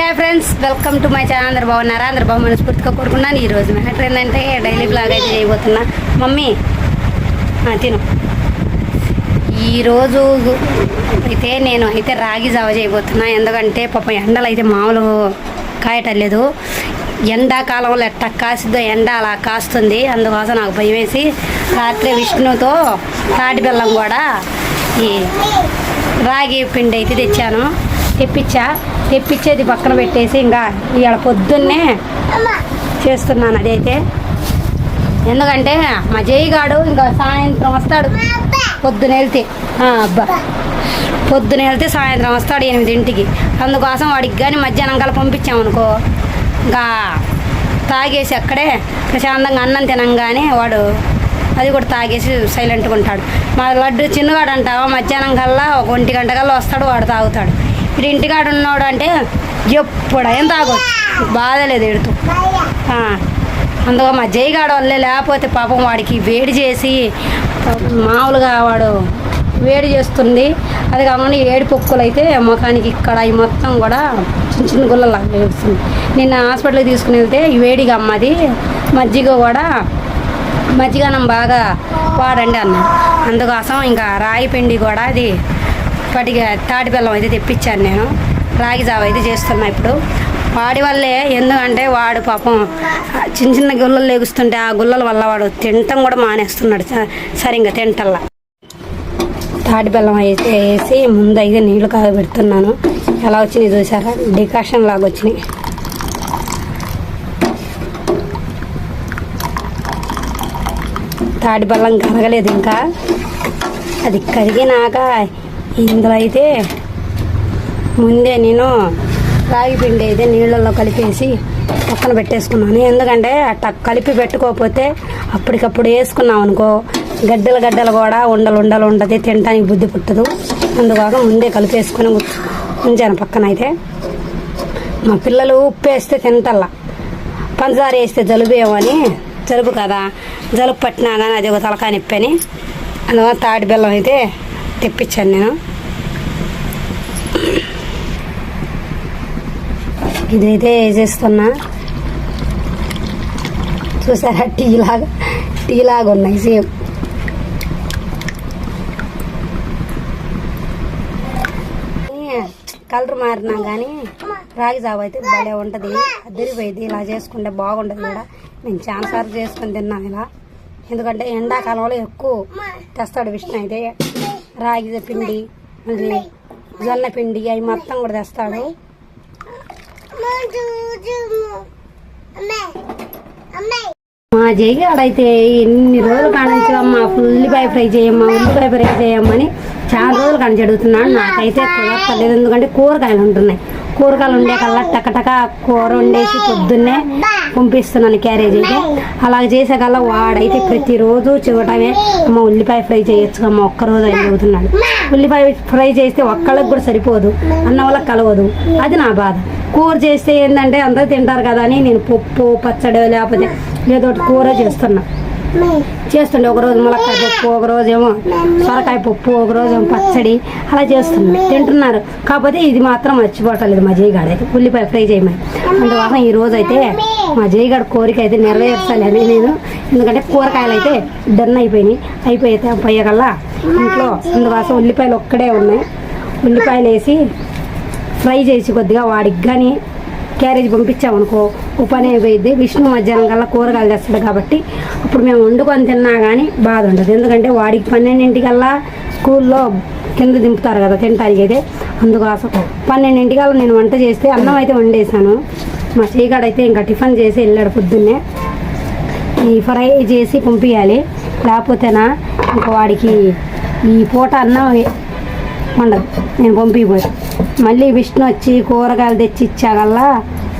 Hi friends, welcome to my channel. అందరు బాగున్నారా? అందరు బాగా మనస్ఫూర్తిగా కోరుకున్నాను. ఈరోజు మ్యాటర్ ఏంటంటే డైలీ బ్లాగ్ అయితే చేయబోతున్నా. మమ్మీ తిను. ఈరోజు అయితే నేను అయితే రాగి జావ చేయబోతున్నా. ఎందుకంటే పాపం ఎండలు అయితే మామూలు కాయటలేదు. ఎండాకాలంలో ఎట్ట కాసిద్దో ఎండ అలా కాస్తుంది. అందుకోసం నాకు భయం వేసి రాత్రి విష్ణుతో తాటి బెల్లం కూడా ఈ రాగి పిండి అయితే తెప్పించేది పక్కన పెట్టేసి ఇంకా ఇవాళ పొద్దున్నే చేస్తున్నాను. అదైతే ఎందుకంటే మా జైగాడు ఇంకా సాయంత్రం వస్తాడు. పొద్దున వెళ్తే సాయంత్రం వస్తాడు 8 అందుకోసం వాడికి కానీ మధ్యాహ్నం కల్లా పంపించామనుకో ఇంకా తాగేసి అక్కడే ప్రశాంతంగా అన్నం తినంగానే వాడు అది కూడా తాగేసి సైలెంట్గా ఉంటాడు. మా లడ్డు చిన్నగాడు అంటావా మధ్యాహ్నం కల్లా 1 గంట కల్లా వస్తాడు, వాడు తాగుతాడు. ఇప్పుడు ఇంటికాడు ఉన్నాడు అంటే ఎప్పుడైనా తాగొచ్చు, బాధలేదు ఎడుతూ. అందులో మా జైగాడు వల్లే, లేకపోతే పాపం వాడికి వేడి చేసి మామూలుగా వాడు వేడి చేస్తుంది. అది కాకుండా ఏడు పొక్కులు అయితే ముఖానికి ఇక్కడ ఈ మొత్తం కూడా చిన్న గుల్లలా వేస్తుంది. నిన్న హాస్పిటల్కి తీసుకుని వెళ్తే ఈ వేడిగా అమ్మది మజ్జిగనం బాగా వాడండి అన్నాడు. అందుకోసం ఇంకా రాగి పిండి కూడా అది తాటి బెల్లం అయితే తెప్పించాను. నేను రాగి జావ అయితే చేస్తున్నా ఇప్పుడు వాడి వల్లే. ఎందుకంటే వాడు పాపం చిన్న గుల్లలు లేగుస్తుంటే ఆ గుల్లల వల్ల వాడు తినటం కూడా మానేస్తున్నాడు సరిగ్గా తింటల్లా. తాటి బెల్లం అయితే వేసి ముందు అయితే నీళ్లు కాగబెడుతున్నాను. ఎలా వచ్చినాయి చూసారా, డికాషన్ లాగా వచ్చినాయి. తాటి బెల్లం కరగలేదు ఇంకా, అది కరిగినాక ఇందులో అయితే ముందే నేను రాగి పిండి అయితే నీళ్ళల్లో కలిపేసి పక్కన పెట్టేసుకున్నాను. ఎందుకంటే అట్లా కలిపి పెట్టుకోకపోతే అప్పటికప్పుడు వేసుకున్నాం అనుకో గడ్డలు కూడా ఉండలు ఉంటుంది, తినడానికి బుద్ధి పుట్టదు. అందుకోక ముందే కలిపేసుకొని ఉంచాను పక్కన. అయితే మా పిల్లలు ఉప్పు వేస్తే తింటల్లా, పంచదార వేస్తే జలుబేమని, జలుబు కదా జలుబు పట్టినా కానీ అది ఒక తలకాయ నొప్పి అని అందువల్ల తాటి బెల్లం అయితే తెప్పించాను నేను. ఇదైతే వేసేస్తున్నా. చూసారా టీ లాగా ఉన్నాయి సేమ్. కలర్ మారినా కానీ రాగి జావ అయితే భలే ఉంటుంది, అదిరిపోయింది. ఇలా చేసుకుంటే బాగుంటుంది కూడా. నేను చాలాసార్లు చేసుకొని తిన్నాను ఇలా. ఎందుకంటే ఎండాకాలంలో ఎక్కువ తెస్తాడు విష్ణు అయితే రాగి పిండి, మళ్ళీ జొన్న పిండి అవి మొత్తం కూడా తెస్తాడు. మా జైగాడైతే ఎన్ని రోజులు కానించి అమ్మ ఉల్లిపాయ ఫ్రై చేయమ్మని చాలా రోజులు కానించి అడుగుతున్నాడు. నాకైతే కుదరలేదు, ఎందుకంటే కూరగాయలు ఉంటున్నాయి. కూరగాయలు ఉండే కల్లా టకటక కూర వండేసి పొద్దున్నే పంపిస్తున్నాను క్యారేజ్ అయితే. అలాగ చేసే కల్లా వాడైతే ప్రతిరోజు చూడటమే అమ్మ ఉల్లిపాయ ఫ్రై చేయొచ్చు అమ్మ ఒక్కరోజు అని చెబుతున్నాడు. ఉల్లిపాయ ఫ్రై చేస్తే ఒక్కళ్ళకి కూడా సరిపోదు, అన్న వాళ్ళకి కలవదు. అది నా బాధ. కూర చేస్తే ఏంటంటే అందరూ తింటారు కదా అని నేను పప్పు పచ్చడి లేకపోతే ఏదో కూర చేస్తుండే. ఒకరోజు ములక్కాయ పప్పు, ఒకరోజు ఏమో సొరకాయ పప్పు, ఒకరోజు ఏమో పచ్చడి అలా చేస్తుండే, తింటున్నారు. కాకపోతే ఇది మాత్రం మర్చిపోవట్లేదు మా జైగాడు అయితే ఉల్లిపాయ ఫ్రై చేయమని. అందువల్ల ఈరోజు అయితే మా జైగాడు కోరిక అయితే నెరవేర్చాలి అని నేను. ఎందుకంటే కూరగాయలు అయితే డన్ అయిపోయితే పోయేకల్లా ఇంట్లో. అందుకోసం ఉల్లిపాయలు ఒక్కడే ఉన్నాయి. ఉల్లిపాయలు వేసి ఫ్రై చేసి కొద్దిగా వాడికి కానీ క్యారేజ్ పంపించామనుకో ఉపానే అయిపోయింది. విష్ణు మధ్యాహ్నం కల్లా కూరగాయలు తెస్తాడు కాబట్టి అప్పుడు మేము వండుకొని తిన్నా కానీ బాధ ఉండదు. ఎందుకంటే వాడికి 12 స్కూల్లో కింద దింపుతారు కదా తినడానికి అయితే. అందుకోసం 12 నేను వంట చేస్తే అన్నం అయితే వండేసాను. మా చీకాడైతే ఇంకా టిఫిన్ చేసి వెళ్ళాడు పొద్దున్నే. ఈ ఫ్రై చేసి పంపించాలి, లేకపోతేనా ఇంకా వాడికి ఈ పూట అన్నం ఉండదు. నేను పంపిపోయి మళ్ళీ విష్ణు వచ్చి కూరగాయలు తెచ్చి ఇచ్చాకల్లా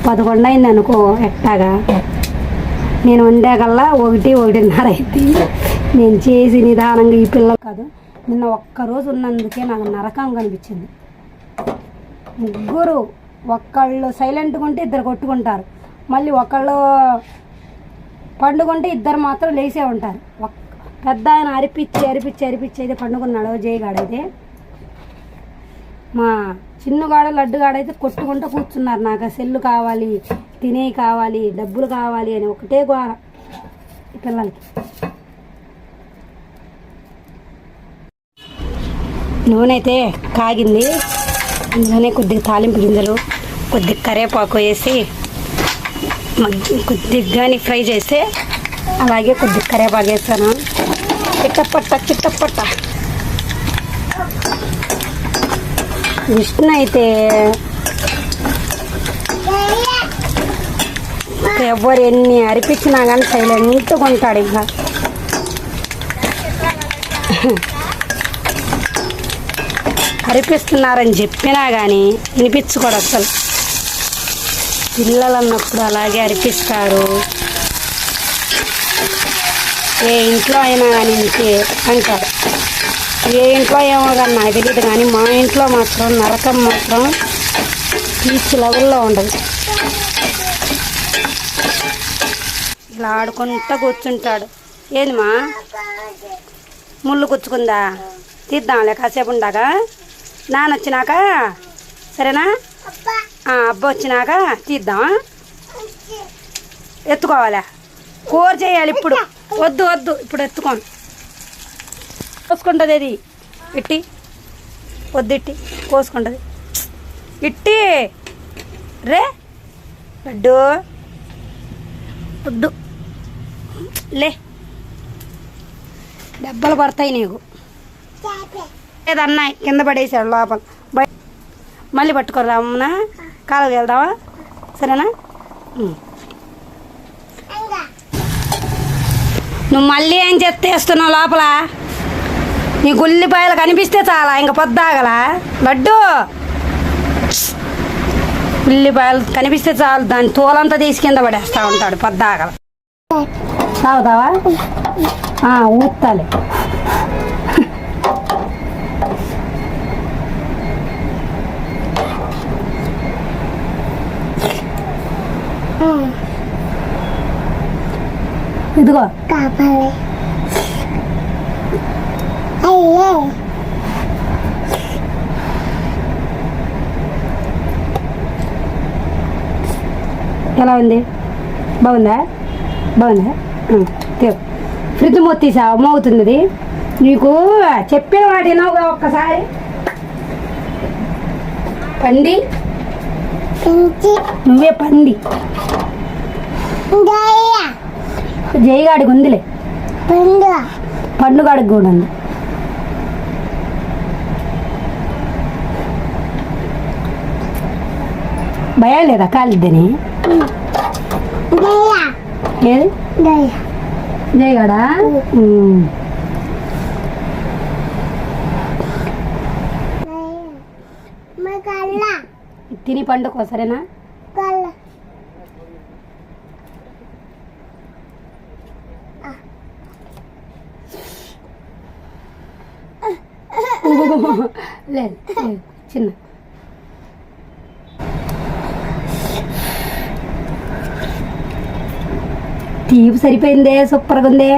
11 అయింది అనుకో. ఎట్టాగా నేను వండాకల్లా 1:30 అయింది. నేను చేసి నిదానంగా ఈ పిల్లలు కాదు. నిన్న ఒక్కరోజు ఉన్నందుకే నాకు నరకం కనిపించింది. ముగ్గురు ఒక్కళ్ళు సైలెంట్గా ఉంటే ఇద్దరు కొట్టుకుంటారు, మళ్ళీ ఒకళ్ళు పండుకుంటే ఇద్దరు మాత్రం లేచే ఉంటారు. పెద్ద ఆయన అరిపిచ్చి అయితే పండుకున్నాడు జైగాడైతే. మా చిన్నగాడ లడ్డుగాడైతే కొట్టుకుంటూ కూర్చున్నారు. నాకు ఆ సెల్లు కావాలి, తినేవి కావాలి, డబ్బులు కావాలి అని ఒకటే గోర ఈ పిల్లలకి. నూనె అయితే కాగింది, అందులోనే కొద్దిగా తాలింపు గింజలు, కొద్దిగా కరివేపాకు వేసి కొద్దిగా ఫ్రై చేస్తే, అలాగే కొద్దిగా కరివేపాకు వేస్తాను. చిట్టపట్ట విష్ణు అయితే ఎవరు ఎన్ని అరిపించినా కానీ సైలెంట్గా ఉంటాడు. ఇంకా అరిపిస్తున్నారని చెప్పినా కానీ వినిపించుకోడు అసలు. పిల్లలు అన్నప్పుడు అలాగే అరిపిస్తారు. ఏ ఇంట్లో అయినా కానీ ఇంకే అంటారు. ఏ ఇంట్లో ఏమో కానీ నాకు తెలియదు, కానీ మా ఇంట్లో మాత్రం నరకం మాత్రం పీచ్ లెవెల్లో ఉండదు. ఇలా ఆడుకుంటూ కూర్చుంటాడు. ఏంది మా ముళ్ళు గుచ్చుకుందా? తీద్దాంలే కాసేపు ఉండాక, నాన్న వచ్చినాక సరేనా? అబ్బ వచ్చినాక తీద్దాం. ఎత్తుకోవాలా? కూర చేయాలి ఇప్పుడు. వద్దు ఇప్పుడు ఎత్తుకోను. కోసుకుంటుంది అది ఇట్టి, వద్దు ఇట్టి కోసుకుంటుంది ఇట్టి. రే లడ్డు వద్దు లే, దెబ్బలు పడతాయి నీకు. లేదన్నా కింద పడేసాడు లోపల. మళ్ళీ పట్టుకోరా అమ్మనా, కాలువకి వెళ్దామా? సరేనా? నువ్వు మళ్ళీ ఏం చేస్తున్నావు లోపల? నీ ఉల్లిపాయలు కనిపిస్తే చాలా, ఇంకా పొద్దాగల లడ్డు. ఉల్లిపాయలు కనిపిస్తే చాలు, దాని తోలంతా తీసి కింద పడేస్తూ ఉంటాడు పొద్దాగల. తాగుతావా? ఊతాలి. ఇదిగో ఎలా ఉంది? బాగుందా? ఫ్రిడ్జ్ మూత తీసా అమ్మవుతుంది అది. నీకు చెప్పిన వాటి వినవుగా ఒక్కసారి. పంది నువ్వే పంది. జయగాడికి ఉందిలే, పండుగాడికి కూడా ఉంది. భయం లేదా కాలిద్దని? ఏది జయగాడా? తిని పండుకో సరేనా? లేదు చిన్న తీపి సరిపోయిందే, సూపర్గా ఉందే.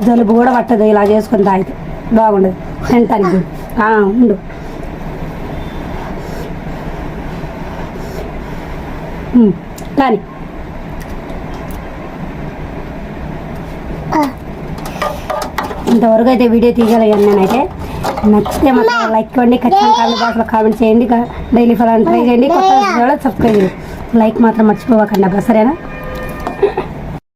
జలుబు కూడా పట్టదు ఇలా చేసుకుని తాగితే, బాగుండదు తింటానికి. ఉండు కానీ ఇంతవరకు అయితే వీడియో తీయగలిగాను నేనైతే. నచ్చితే మాత్రం లైక్ ఇవ్వండి, ఖచ్చితంగా కామెంట్ బాక్స్లో కామెంట్ చేయండి, డైలీ ఫాలో ట్రై చేయండి, కొత్త సబ్స్క్రైబ్ చేయండి. లైక్ మాత్రం మర్చిపోవకండి అబ్బా, సరేనా?